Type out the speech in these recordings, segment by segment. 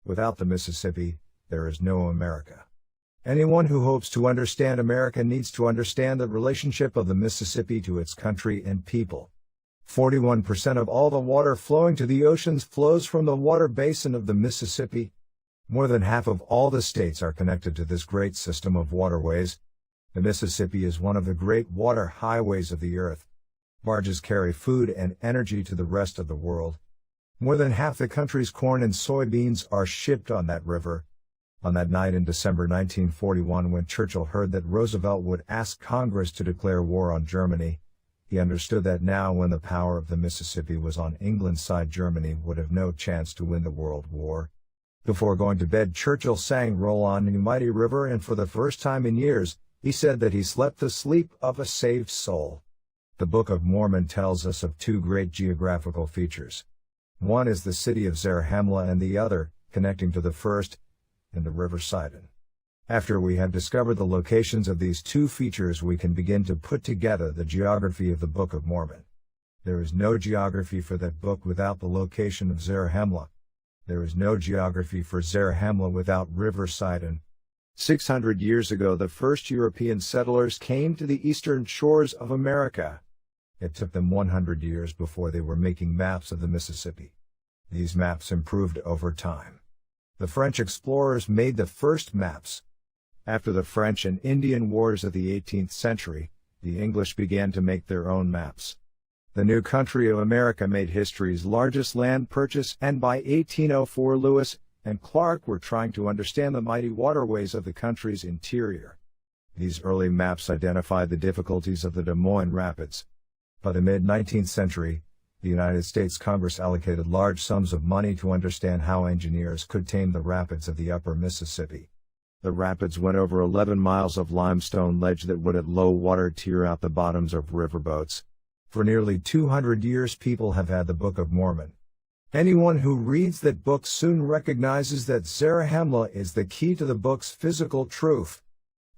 Without the Mississippi, there is no America. Anyone who hopes to understand America needs to understand the relationship of the Mississippi to its country and people. 41% of all the water flowing to the oceans flows from the water basin of the Mississippi. More than half of all the states are connected to this great system of waterways. The Mississippi is one of the great water highways of the earth. Barges carry food and energy to the rest of the world. More than half the country's corn and soybeans are shipped on that river. On that night in December 1941, when Churchill heard that Roosevelt would ask Congress to declare war on Germany, he understood that now, when the power of the Mississippi was on England's side, Germany would have no chance to win the World War. Before going to bed, Churchill sang "Roll On, You Mighty River," and for the first time in years, he said that he slept the sleep of a saved soul. The Book of Mormon tells us of two great geographical features. One is the city of Zarahemla, and the other, connecting to the first, in the river Sidon. After we have discovered the locations of these two features, we can begin to put together the geography of the Book of Mormon. There is no geography for that book without the location of Zarahemla. There is no geography for Zarahemla without River Sidon. 600 years ago, the first European settlers came to the eastern shores of America. It took them 100 years before they were making maps of the Mississippi. These maps improved over time. The French explorers made the first maps. After the French and Indian Wars of the 18th century, the English began to make their own maps. The new country of America made history's largest land purchase, and by 1804 Lewis and Clark were trying to understand the mighty waterways of the country's interior. These early maps identified the difficulties of the Des Moines Rapids. By the mid-19th century, the United States Congress allocated large sums of money to understand how engineers could tame the rapids of the upper Mississippi. The rapids went over 11 miles of limestone ledge that would at low water tear out the bottoms of riverboats. For nearly 200 years, people have had the Book of Mormon. Anyone who reads that book soon recognizes that Zarahemla is the key to the book's physical truth.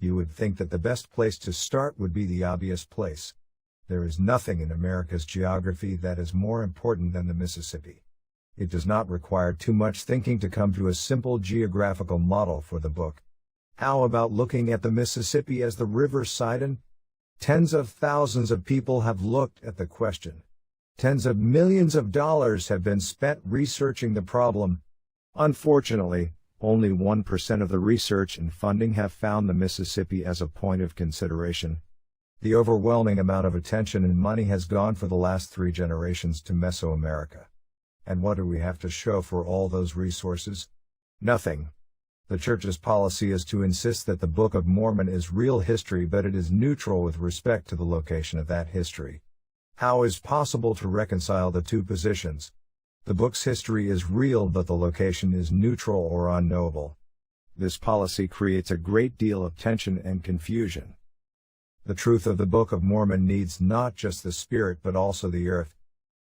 You would think that the best place to start would be the obvious place. There is nothing in America's geography that is more important than the Mississippi. It does not require too much thinking to come to a simple geographical model for the book. How about looking at the Mississippi as the River Sidon? Tens of thousands of people have looked at the question. Tens of millions of dollars have been spent researching the problem. Unfortunately, only 1% of the research and funding have found the Mississippi as a point of consideration. The overwhelming amount of attention and money has gone for the last 3 generations to Mesoamerica. And what do we have to show for all those resources? Nothing. The Church's policy is to insist that the Book of Mormon is real history, but it is neutral with respect to the location of that history. How is possible to reconcile the two positions? The book's history is real, but the location is neutral or unknowable. This policy creates a great deal of tension and confusion. The truth of the Book of Mormon needs not just the spirit but also the earth.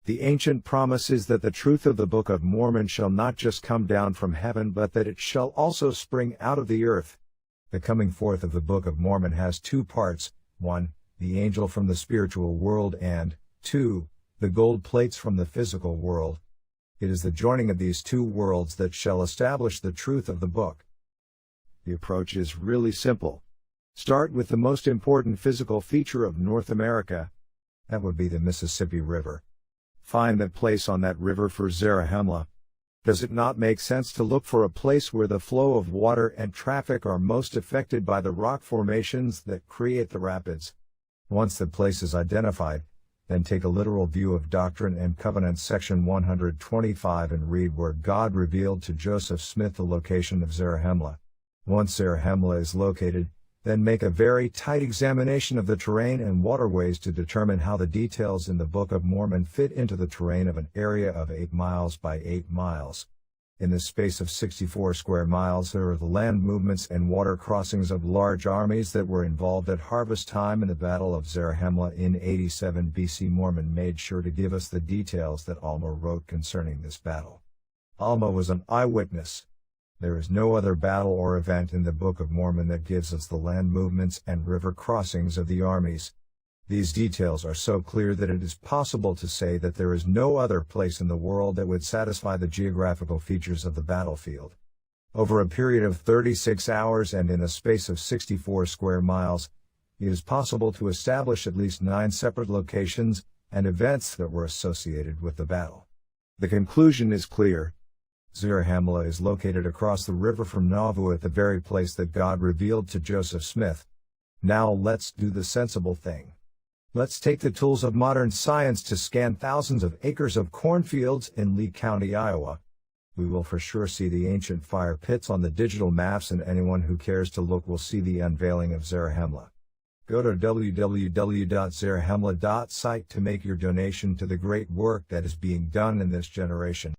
The ancient promise is that the truth of the Book of Mormon shall not just come down from heaven, but that it shall also spring out of the earth. The coming forth of the Book of Mormon has 2 parts: 1, the angel from the spiritual world, and 2, the gold plates from the physical world. It is the joining of these 2 worlds that shall establish the truth of the book. The approach is really simple. Start with the most important physical feature of North America. That would be the Mississippi River. Find the place on that river for Zarahemla. Does it not make sense to look for a place where the flow of water and traffic are most affected by the rock formations that create the rapids? Once the place is identified, then take a literal view of Doctrine and Covenants section 125 and read where God revealed to Joseph Smith the location of Zarahemla. Once Zarahemla is located, then make a very tight examination of the terrain and waterways to determine how the details in the Book of Mormon fit into the terrain of an area of 8 miles by 8 miles. In the space of 64 square miles, there are the land movements and water crossings of large armies that were involved at harvest time in the Battle of Zarahemla in 87 BC. Mormon made sure to give us the details that Alma wrote concerning this battle. Alma was an eyewitness. There is no other battle or event in the Book of Mormon that gives us the land movements and river crossings of the armies. These details are so clear that it is possible to say that there is no other place in the world that would satisfy the geographical features of the battlefield. Over a period of 36 hours and in a space of 64 square miles, it is possible to establish at least 9 separate locations and events that were associated with the battle. The conclusion is clear. Zarahemla is located across the river from Nauvoo at the very place that God revealed to Joseph Smith. Now let's do the sensible thing. Let's take the tools of modern science to scan thousands of acres of cornfields in Lee County, Iowa. We will for sure see the ancient fire pits on the digital maps, and anyone who cares to look will see the unveiling of Zarahemla. Go to www.zarahemla.site to make your donation to the great work that is being done in this generation.